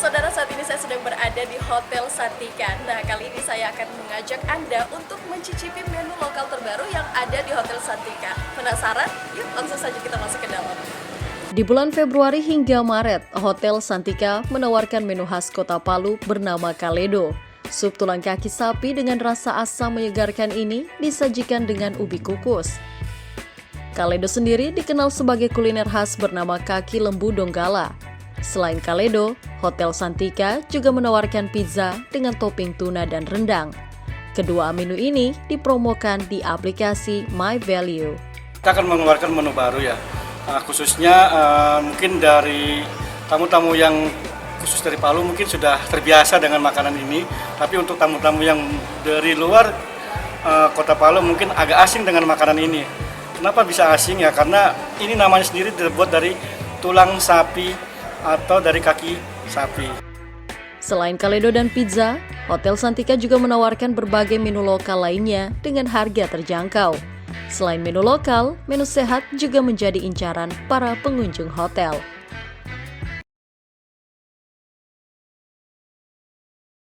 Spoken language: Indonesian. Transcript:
Saudara, saat ini saya sedang berada di Hotel Santika. Nah, kali ini saya akan mengajak Anda untuk mencicipi menu lokal terbaru yang ada di Hotel Santika. Penasaran? Yuk langsung saja kita masuk ke dalam. Di bulan Februari hingga Maret, Hotel Santika menawarkan menu khas Kota Palu bernama Kaledo. Sup tulang kaki sapi dengan rasa asam menyegarkan ini disajikan dengan ubi kukus. Kaledo sendiri dikenal sebagai kuliner khas bernama kaki lembu Donggala. Selain Kaledo, Hotel Santika juga menawarkan pizza dengan topping tuna dan rendang. Kedua menu ini dipromokan di aplikasi My Value. Kita akan mengeluarkan menu baru ya, khususnya mungkin dari tamu-tamu yang khusus dari Palu mungkin sudah terbiasa dengan makanan ini. Tapi untuk tamu-tamu yang dari luar kota Palu mungkin agak asing dengan makanan ini. Kenapa bisa asing ya? Karena ini namanya sendiri terbuat dari tulang sapi atau dari kaki sapi. Selain Kaledo dan pizza, Hotel Santika juga menawarkan berbagai menu lokal lainnya dengan harga terjangkau. Selain menu lokal, menu sehat juga menjadi incaran para pengunjung hotel.